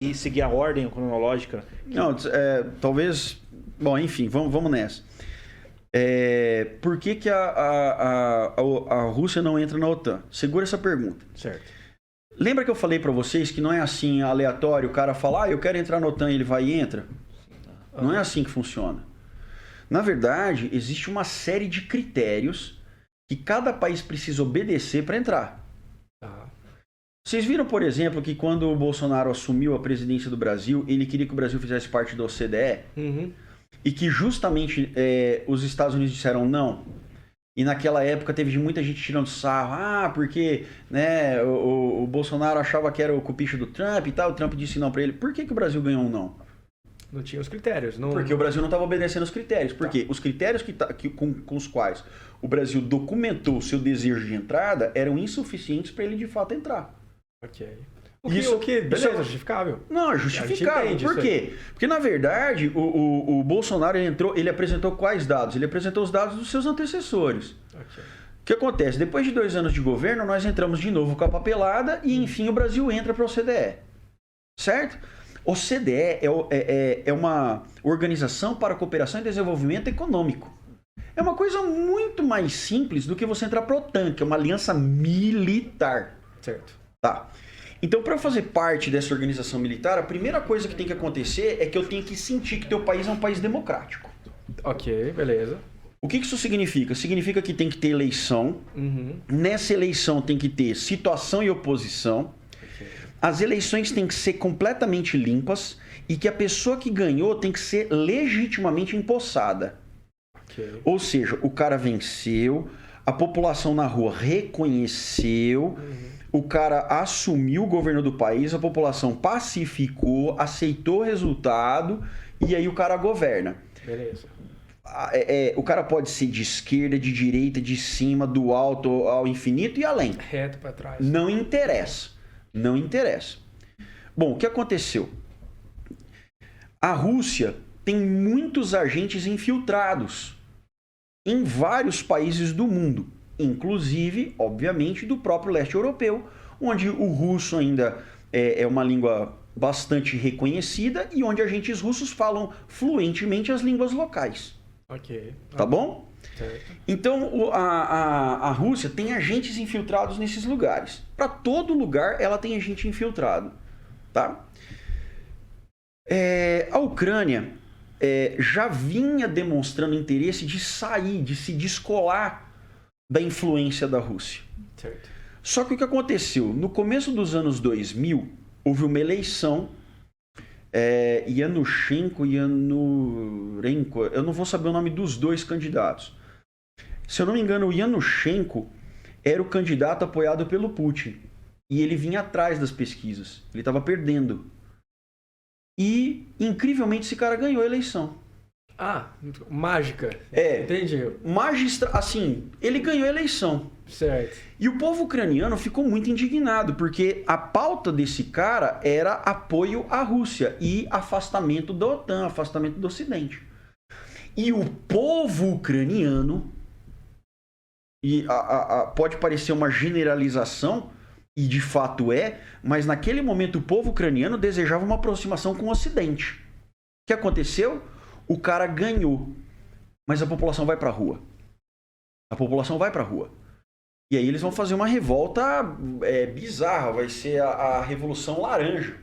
e seguir a ordem cronológica. Não, talvez... Bom, enfim, vamos nessa. Por que a Rússia não entra na OTAN? Segura essa pergunta. Certo. Lembra que eu falei para vocês que não é assim aleatório, o cara fala, eu quero entrar na OTAN, ele vai e entra? Não é assim que funciona. Na verdade, existe uma série de critérios que cada país precisa obedecer para entrar. Vocês viram, por exemplo, que quando o Bolsonaro assumiu a presidência do Brasil, ele queria que o Brasil fizesse parte da OCDE? Uhum. E que justamente os Estados Unidos disseram não. E naquela época teve muita gente tirando sarro. Porque né, o Bolsonaro achava que era o cupicho do Trump e tal. O Trump disse não para ele. Por que o Brasil ganhou um não? Não tinha os critérios. Não... Porque o Brasil não estava obedecendo os critérios. Por quê? Os critérios com os quais o Brasil documentou o seu desejo de entrada eram insuficientes para ele de fato entrar. Ok. Beleza, justificável. Não, é justificável. Por quê? Porque, na verdade, o Bolsonaro ele apresentou quais dados? Ele apresentou os dados dos seus antecessores. Okay. O que acontece? Depois de 2 anos de governo, nós entramos de novo com a papelada e, enfim, o Brasil entra para a OCDE. Certo? OCDE é uma organização para a cooperação e desenvolvimento econômico. É uma coisa muito mais simples do que você entrar para a OTAN, que é uma aliança militar. Certo. Tá. Então, para eu fazer parte dessa organização militar, a primeira coisa que tem que acontecer é que eu tenho que sentir que teu país é um país democrático. Ok, beleza. O que isso significa? Significa que tem que ter eleição. Uhum. Nessa eleição tem que ter situação e oposição. Okay. As eleições têm que ser completamente limpas e que a pessoa que ganhou tem que ser legitimamente empossada. Okay. Ou seja, o cara venceu, a população na rua reconheceu, o cara assumiu o governo do país, a população pacificou, aceitou o resultado e aí o cara governa. Beleza. O cara pode ser de esquerda, de direita, de cima, do alto ao infinito e além. Reto para trás. Não interessa. Não interessa. Bom, o que aconteceu? A Rússia tem muitos agentes infiltrados em vários países do mundo, inclusive, obviamente, do próprio leste europeu, onde o russo ainda é uma língua bastante reconhecida e onde agentes russos falam fluentemente as línguas locais. Ok. Tá bom? Certo. Então, a Rússia tem agentes infiltrados nesses lugares. Para todo lugar, ela tem agente infiltrado. Tá? A Ucrânia já vinha demonstrando interesse de sair, de se descolar da influência da Rússia. Certo. Só que o que aconteceu? No começo dos anos 2000, houve uma eleição. Yanushchenko, Yanurenko, eu não vou saber o nome dos dois candidatos. Se eu não me engano, o Yanushchenko era o candidato apoiado pelo Putin. E ele vinha atrás das pesquisas. Ele estava perdendo. E, incrivelmente, esse cara ganhou a eleição. Ah, mágica. Entendi. Assim, ele ganhou a eleição. Certo. E o povo ucraniano ficou muito indignado, porque a pauta desse cara era apoio à Rússia e afastamento da OTAN, afastamento do Ocidente. E o povo ucraniano, pode parecer uma generalização, e de fato mas naquele momento o povo ucraniano desejava uma aproximação com o Ocidente. O que aconteceu? O cara ganhou, mas a população vai pra rua. A população vai pra rua. E aí eles vão fazer uma revolta bizarra, vai ser a Revolução Laranja.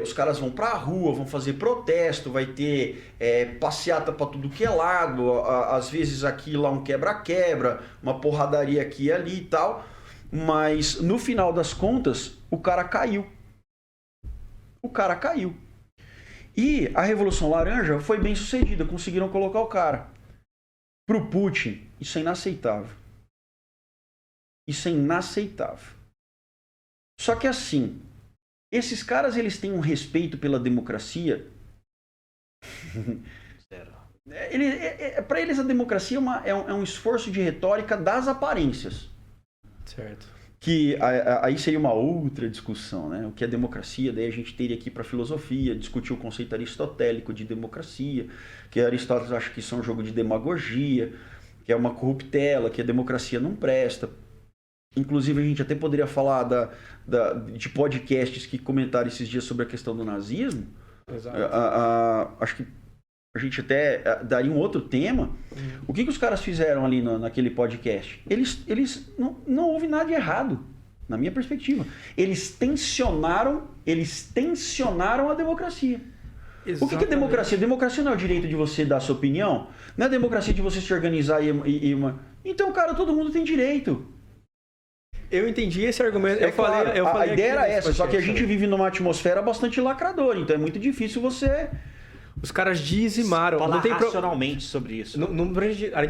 Os caras vão pra rua, vão fazer protesto, vai ter passeata pra tudo que é lado, às vezes aqui lá um quebra-quebra, uma porradaria aqui e ali e tal. Mas no final das contas, o cara caiu. O cara caiu. E a Revolução Laranja foi bem sucedida, conseguiram colocar o cara. Pro Putin, isso é inaceitável. Isso é inaceitável. Só que assim, esses caras eles têm um respeito pela democracia. Zero. Para eles a democracia é um esforço de retórica das aparências. Certo. Que aí seria uma outra discussão, né? O que é democracia? Daí a gente teria aqui para filosofia, discutir o conceito aristotélico de democracia, que Aristóteles acha que isso é um jogo de demagogia, que é uma corruptela, que a democracia não presta. Inclusive, a gente até poderia falar de podcasts que comentaram esses dias sobre a questão do nazismo. Exato. Acho que a gente até daria um outro tema. O que os caras fizeram ali naquele podcast? Eles não houve nada de errado, na minha perspectiva. Eles tensionaram a democracia. Exatamente. O que é democracia? Democracia não é o direito de você dar a sua opinião? Não é a democracia de você se organizar Então, cara, todo mundo tem direito. Eu entendi esse argumento. A ideia era essa, só que a gente vive numa atmosfera bastante lacradora, então é muito difícil você... Os caras dizimaram. Falar racionalmente sobre isso.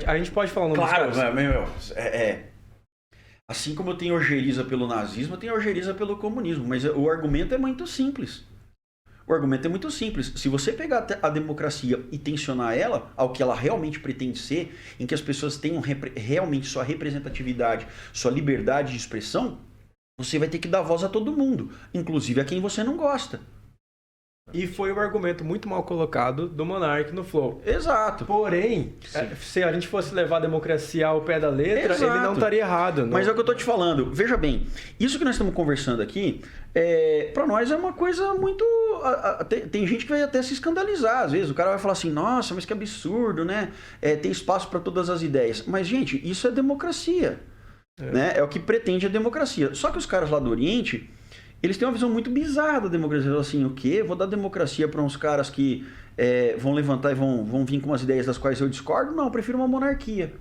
A gente pode falar o nome dos caras. Claro, assim como eu tenho ojeriza pelo nazismo, eu tenho ojeriza pelo comunismo, mas o argumento é muito simples. Se você pegar a democracia e tensionar ela ao que ela realmente pretende ser, em que as pessoas tenham realmente sua representatividade, sua liberdade de expressão, você vai ter que dar voz a todo mundo, inclusive a quem você não gosta. E foi um argumento muito mal colocado do Monark no Flow. Exato. Porém, se a gente fosse levar a democracia ao pé da letra, ele não estaria errado. Não. Mas é o que eu tô te falando. Veja bem, isso que nós estamos conversando aqui, para nós é uma coisa muito... Tem gente que vai até se escandalizar. Às vezes o cara vai falar assim, nossa, mas que absurdo, né? Tem espaço para todas as ideias. Mas, gente, isso é democracia. Né? É o que pretende a democracia. Só que os caras lá do Oriente... Eles têm uma visão muito bizarra da democracia. Assim, o quê? Vou dar democracia para uns caras que vão levantar e vão vir com umas ideias das quais eu discordo? Não, eu prefiro uma monarquia.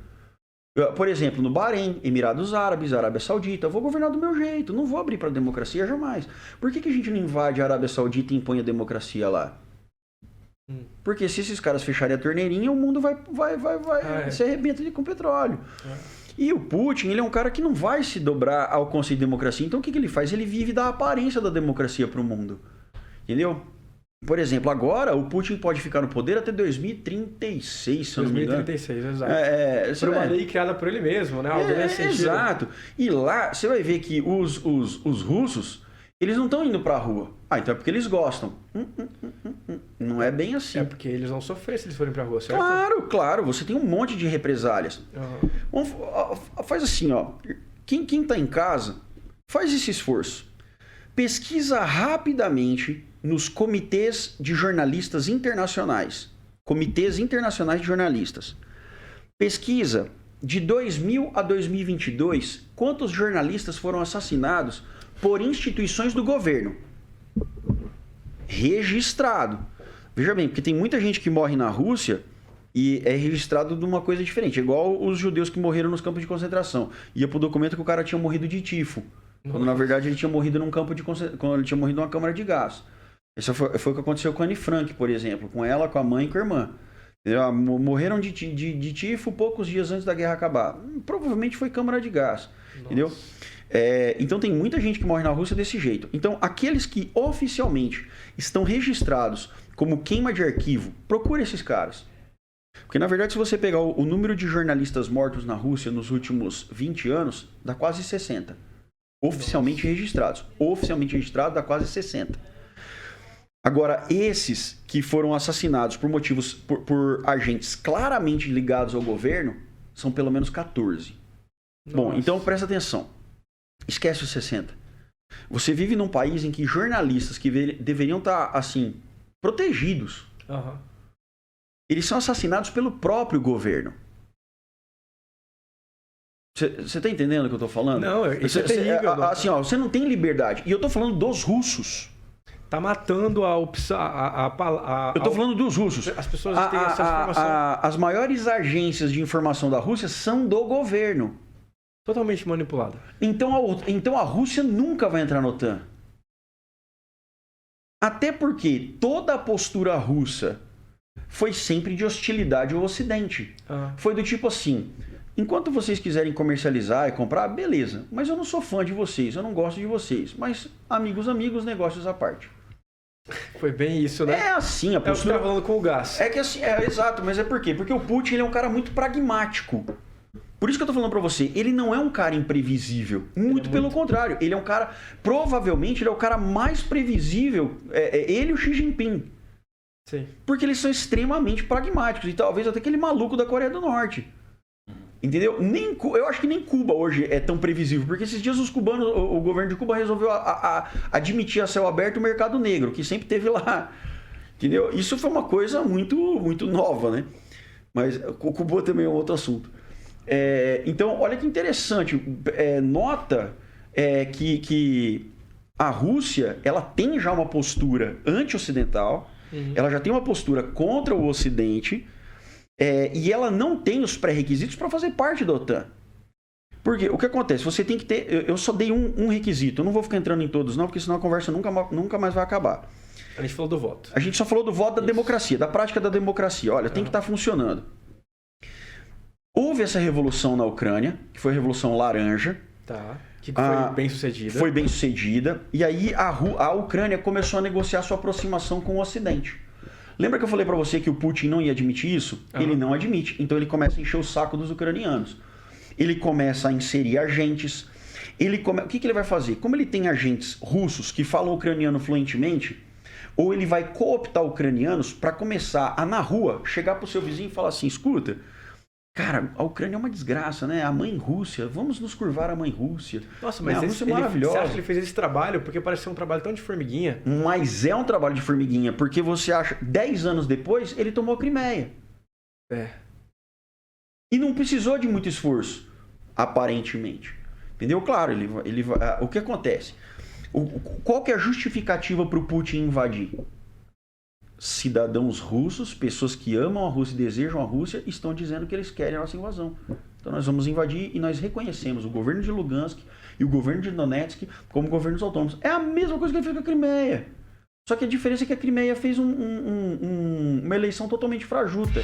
Por exemplo, no Bahrein, Emirados Árabes, Arábia Saudita, eu vou governar do meu jeito, não vou abrir para a democracia jamais. Por que a gente não invade a Arábia Saudita e impõe a democracia lá? Porque se esses caras fecharem a torneirinha, o mundo vai se arrebenta ali com petróleo. E o Putin, ele é um cara que não vai se dobrar ao conceito de democracia. Então o que ele faz? Ele vive da aparência da democracia para o mundo. Entendeu? Por exemplo, agora o Putin pode ficar no poder até 2036, se eu não me engano. 2036, exato. Por uma lei criada por ele mesmo, né? Algo nesse sentido. Exato. E lá, você vai ver que os russos, eles não estão indo para a rua. Então é porque eles gostam. Não é bem assim. É porque eles vão sofrer se eles forem para a rua, certo? Claro. Você tem um monte de represálias. Faz assim, ó. Quem tá em casa, faz esse esforço. Pesquisa rapidamente nos comitês de jornalistas internacionais. Comitês internacionais de jornalistas. Pesquisa de 2000 a 2022 quantos jornalistas foram assassinados por instituições do governo. Registrado. Veja bem, porque tem muita gente que morre na Rússia e é registrado de uma coisa diferente. É igual os judeus que morreram nos campos de concentração. Ia pro documento que o cara tinha morrido de tifo. Quando na verdade ele tinha morrido num campo de quando ele tinha morrido numa câmara de gás. Isso foi o que aconteceu com a Anne Frank, por exemplo. Com ela, com a mãe e com a irmã. Morreram de tifo poucos dias antes da guerra acabar. Provavelmente foi câmara de gás. Nossa. Entendeu? Então tem muita gente que morre na Rússia desse jeito. Então aqueles que oficialmente estão registrados como queima de arquivo, procure esses caras. Porque na verdade se você pegar o número de jornalistas mortos na Rússia nos últimos 20 anos, dá quase 60. Oficialmente registrados. Oficialmente registrados dá quase 60. Agora, esses que foram assassinados por motivos, por agentes claramente ligados ao governo, são pelo menos 14. Nossa. Bom, então presta atenção. Esquece os 60. Você vive num país em que jornalistas que deveriam estar, assim, protegidos, eles são assassinados pelo próprio governo. Você está entendendo o que eu estou falando? Não, isso é terrível. Assim, ó, você não tem liberdade. E eu estou falando dos russos. Tá matando a opção. Eu estou falando dos russos. As pessoas têm essa informação. As maiores agências de informação da Rússia são do governo. Totalmente manipulada. Então a Rússia nunca vai entrar na OTAN. Até porque toda a postura russa foi sempre de hostilidade ao Ocidente. Foi do tipo assim, enquanto vocês quiserem comercializar e comprar, beleza. Mas eu não sou fã de vocês, eu não gosto de vocês. Mas amigos, negócios à parte. Foi bem isso, né? É assim, a postura... É o que você tá falando com o gás. É que assim, exato, mas é por quê? Porque o Putin ele é um cara muito pragmático. Por isso que eu tô falando pra você, ele não é um cara imprevisível. Muito pelo contrário. Ele é um cara, provavelmente, ele é o cara mais previsível. Ele e o Xi Jinping. Sim. Porque eles são extremamente pragmáticos. E talvez até aquele maluco da Coreia do Norte. Entendeu? Eu acho que nem Cuba hoje é tão previsível, porque esses dias os cubanos, o governo de Cuba resolveu admitir a céu aberto o mercado negro, que sempre teve lá. Entendeu? Isso foi uma coisa muito, muito nova, né? Mas o Cuba também é um outro assunto. Então, olha que interessante. Nota que a Rússia, ela tem já uma postura anti-ocidental, ela já tem uma postura contra o Ocidente, e ela não tem os pré-requisitos para fazer parte da OTAN. Porque o que acontece? Você tem que ter... Eu só dei um requisito. Eu não vou ficar entrando em todos, não, porque senão a conversa nunca mais vai acabar. A gente falou do voto. A gente só falou do voto da democracia, da prática da democracia. Olha, tem que estar funcionando. Houve essa revolução na Ucrânia, que foi a Revolução Laranja. Tá. Que foi bem sucedida. Foi bem sucedida. E aí a Ucrânia começou a negociar sua aproximação com o Ocidente. Lembra que eu falei para você que o Putin não ia admitir isso? Ele não admite. Então ele começa a encher o saco dos ucranianos. Ele começa a inserir agentes. O que ele vai fazer? Como ele tem agentes russos que falam ucraniano fluentemente, ou ele vai cooptar ucranianos para começar a, na rua, chegar pro seu vizinho e falar assim, escuta, cara, a Ucrânia é uma desgraça, né? A mãe Rússia, vamos nos curvar à mãe Rússia. Nossa, mas a Rússia é maravilhosa. Você acha que ele fez esse trabalho porque parece ser um trabalho tão de formiguinha? Mas é um trabalho de formiguinha, porque você acha, 10 anos depois, ele tomou a Crimeia. E não precisou de muito esforço, aparentemente. Entendeu? Claro, o que acontece? Qual que é a justificativa para o Putin invadir? Cidadãos russos, pessoas que amam a Rússia e desejam a Rússia, estão dizendo que eles querem a nossa invasão. Então nós vamos invadir e nós reconhecemos o governo de Lugansk e o governo de Donetsk como governos autônomos. É a mesma coisa que ele fez com a Crimeia. Só que a diferença é que a Crimeia fez uma eleição totalmente fajuta.